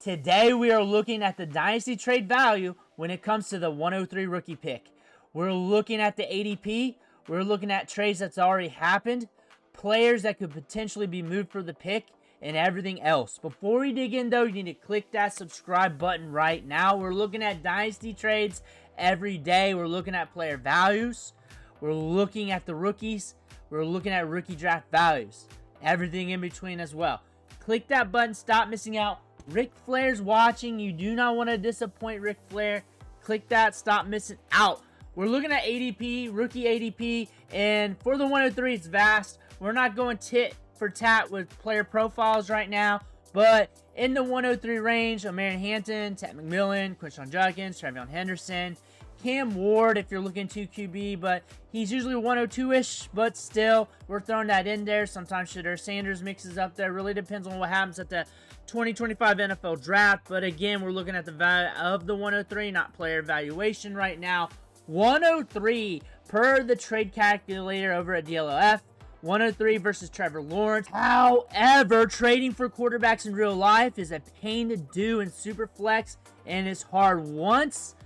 Today we are looking at the Dynasty trade value when it comes to the 103 rookie pick. We're looking at the ADP. We're looking at trades that's already happened, players that could potentially be moved for the pick, and everything else. Before we dig in though, you need to click that subscribe button right now. We're looking at Dynasty trades every day. We're looking at player values. We're looking at the rookies. We're looking at rookie draft values. Everything in between as well. Click that button. Stop missing out. Ric Flair's watching. You do not want to disappoint Ric Flair. Click that. Stop missing out. We're looking at ADP, rookie ADP, and for the 103, it's vast. We're not going tit for tat with player profiles right now, but in the 103 range, Amir Hampton, Ted McMillan, Quinshon Judkins, Travion Henderson, Cam Ward if you're looking 2 QB, but he's usually 102-ish, but still, we're throwing that in there. Sometimes Shadur Sanders mixes up there. Really depends on what happens at the 2025 NFL Draft, but again, we're looking at the value of the 103, not player valuation right now. 103 per the trade calculator over at DLOF. 103 versus Trevor Lawrence. However, trading for quarterbacks in real life is a pain to do in Superflex, and it's hard once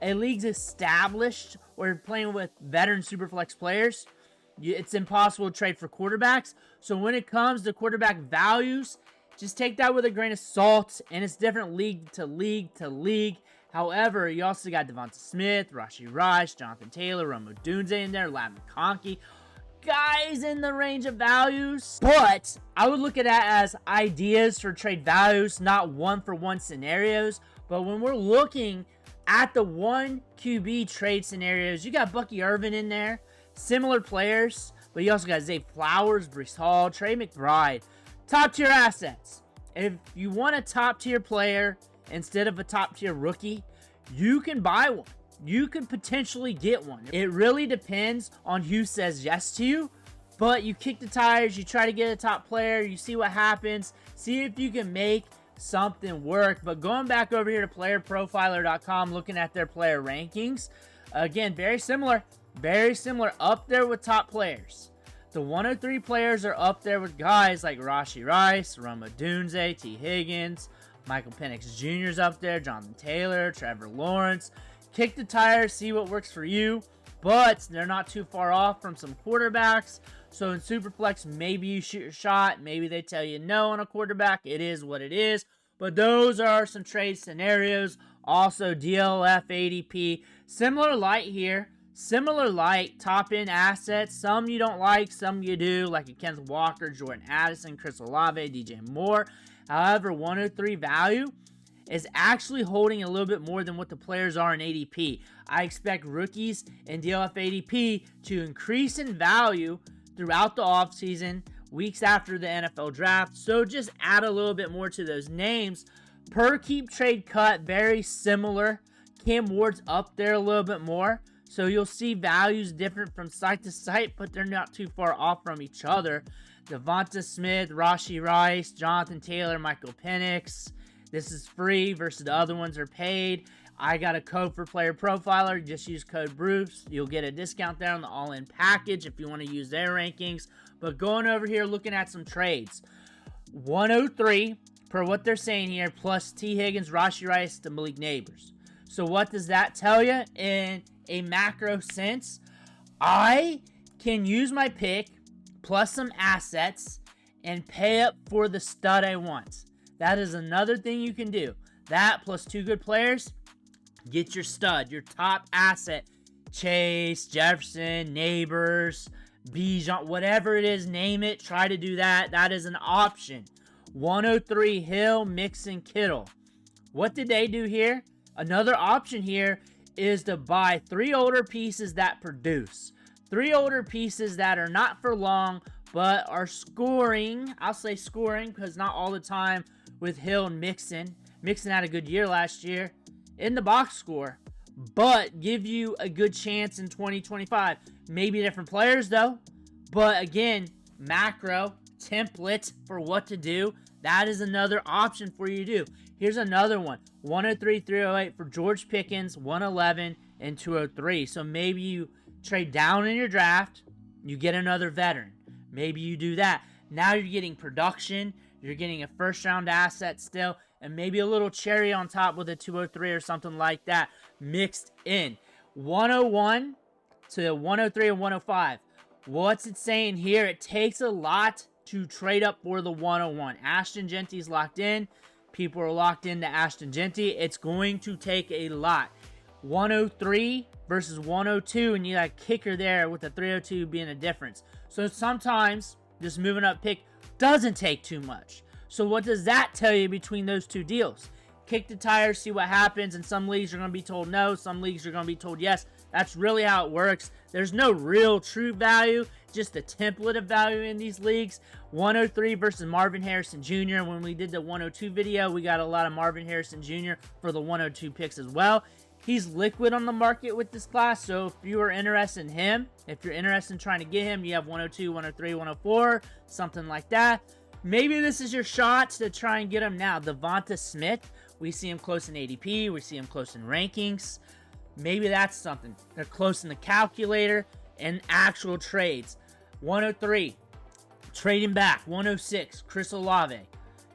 a league's established or playing with veteran Superflex players. It's impossible to trade for quarterbacks. So when it comes to quarterback values, just take that with a grain of salt, and it's different league to league to league. However, you also got Devonta Smith, Rashee Rice, Jonathan Taylor, Rome Odunze in there, Ladd McConkey. Guys in the range of values, but I would look at that as ideas for trade values, not one-for-one scenarios. But when we're looking at the 1 QB trade scenarios, you got Bucky Irvin in there, similar players, but you also got Zay Flowers, Breece Hall, Trey McBride, top-tier assets. If you want a top-tier player instead of a top-tier rookie, you can buy one. You could potentially get one. It really depends on who says yes to you, but you kick the tires, you try to get a top player, you see what happens, see if you can make something work. But going back over here to playerprofiler.com, looking at their player rankings, again, very similar up there with top players. The 103 players are up there with guys like Rashee Rice, Rome Odunze, T. Higgins, Michael Penix Jr. is up there, Jonathan Taylor, Trevor Lawrence. Kick the tires, see what works for you, but they're not too far off from some quarterbacks. So in Superflex, maybe you shoot your shot. Maybe they tell you no on a quarterback. It is what it is. But those are some trade scenarios. Also, DLF, ADP. Similar light here. Similar light, top-end assets. Some you don't like, some you do, like a Kenneth Walker, Jordan Addison, Chris Olave, DJ Moore. However, 103 value is actually holding a little bit more than what the players are in ADP. I expect rookies and DLF ADP to increase in value throughout the offseason, weeks after the NFL Draft. So just add a little bit more to those names. Per keep trade cut, very similar. Cam Ward's up there a little bit more. So you'll see values different from site to site, but they're not too far off from each other. Devonta Smith, Rashee Rice, Jonathan Taylor, Michael Penix. This is free versus the other ones are paid. I got a code for Player Profiler. Just use code Bruce. You'll get a discount there on the all-in package if you want to use their rankings. But going over here, looking at some trades. 103 per what they're saying here, plus T. Higgins, Rashee Rice, to Malik Neighbors. So what does that tell you in a macro sense? I can use my pick plus some assets and pay up for the stud I want. That is another thing you can do. That plus 2 good players, get your stud, your top asset. Chase, Jefferson, Neighbors, Bijan, whatever it is, name it. Try to do that. That is an option. 103, Hill, Mixon, Kittle. What did they do here? Another option here is to buy 3 older pieces that produce. 3 older pieces that are not for long, but are scoring. I'll say scoring because not all the time with Hill and Mixon. Mixon had a good year last year in the box score, but give you a good chance in 2025. Maybe different players though, but again, macro template for what to do. That is another option for you to do. Here's another one. 103, 308 for George Pickens, 111 and 203. So maybe you trade down in your draft, you get another veteran. Maybe you do that. Now you're getting production. You're getting a first-round asset still. and maybe a little cherry on top with a 203 or something like that mixed in. 101 to 103 and 105. What's it saying here? It takes a lot to trade up for the 101. Ashton Genty's locked in. People are locked into Ashton Genty. It's going to take a lot. 103 versus 102, and you got a kicker there with the 302 being a difference. So sometimes just moving up pick doesn't take too much. So what does that tell you between those two deals? Kick the tires, see what happens. In some leagues, you're going to be told no. Some leagues, you're going to be told yes. That's really how it works. There's no real true value, just a template of value in these leagues. 103 versus Marvin Harrison Jr. When we did the 102 video, we got a lot of Marvin Harrison Jr. for the 102 picks as well. He's liquid on the market with this class, so if you are interested in him, if you're interested in trying to get him, you have 102, 103, 104, something like that. Maybe this is your shot to try and get him now. Devonta Smith, we see him close in ADP. We see him close in rankings. Maybe that's something. They're close in the calculator and actual trades. 103, trading back. 106, Chris Olave.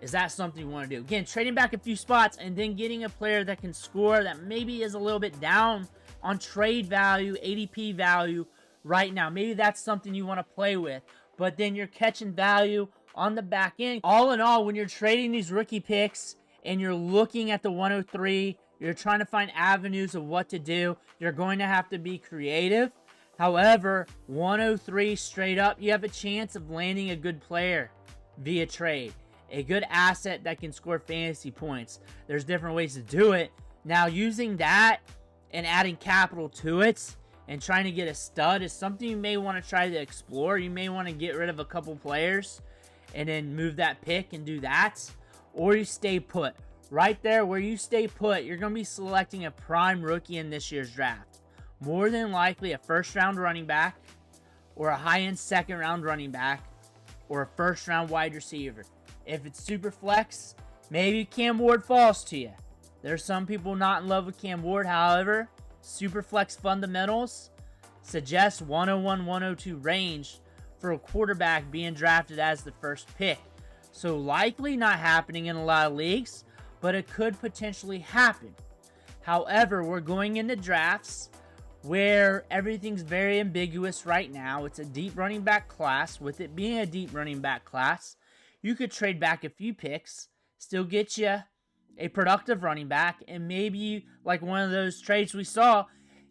Is that something you want to do? Again, trading back a few spots and then getting a player that can score that maybe is a little bit down on trade value, ADP value right now. Maybe that's something you want to play with. But then you're catching value on the back end. All in all, when you're trading these rookie picks and you're looking at the 103, you're trying to find avenues of what to do. You're going to have to be creative. However, 103 straight up, you have a chance of landing a good player via trade. A good asset that can score fantasy points. There's different ways to do it. Now, using that and adding capital to it and trying to get a stud is something you may want to try to explore. You may want to get rid of a couple players and then move that pick and do that. Or you stay put. Right there where you stay put, you're going to be selecting a prime rookie in this year's draft. More than likely a first-round running back or a high-end second-round running back or a first-round wide receiver. If it's Superflex, maybe Cam Ward falls to you. There's some people not in love with Cam Ward. However, Superflex fundamentals suggest 101, 102 range for a quarterback being drafted as the first pick. So likely not happening in a lot of leagues, but it could potentially happen. However, we're going into drafts where everything's very ambiguous right now. It's a deep running back class. With it being a deep running back class, you could trade back a few picks, still get you a productive running back, and maybe, like one of those trades we saw,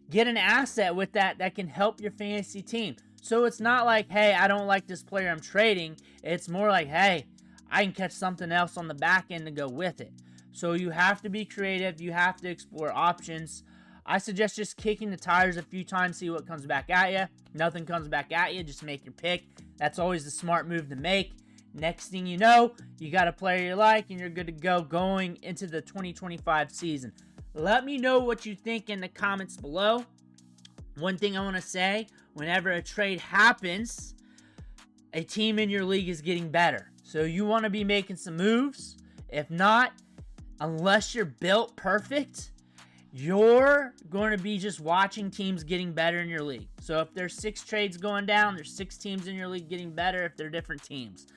get an asset with that can help your fantasy team. So it's not like, hey, I don't like this player I'm trading. It's more like, hey, I can catch something else on the back end to go with it. So you have to be creative. You have to explore options. I suggest just kicking the tires a few times, see what comes back at you. Nothing comes back at you, just make your pick. That's always the smart move to make. Next thing you know, you got a player you like, and you're good to go going into the 2025 season. Let me know what you think in the comments below. One thing I want to say, whenever a trade happens, a team in your league is getting better. So you want to be making some moves. If not, unless you're built perfect, you're going to be just watching teams getting better in your league. So if there's 6 trades going down, there's 6 teams in your league getting better if they're different teams.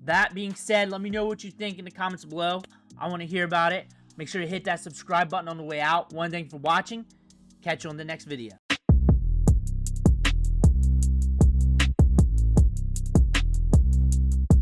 That being said, let me know what you think in the comments below. I want to hear about it. Make sure to hit that subscribe button on the way out. One, thank you for watching. Catch you on the next video.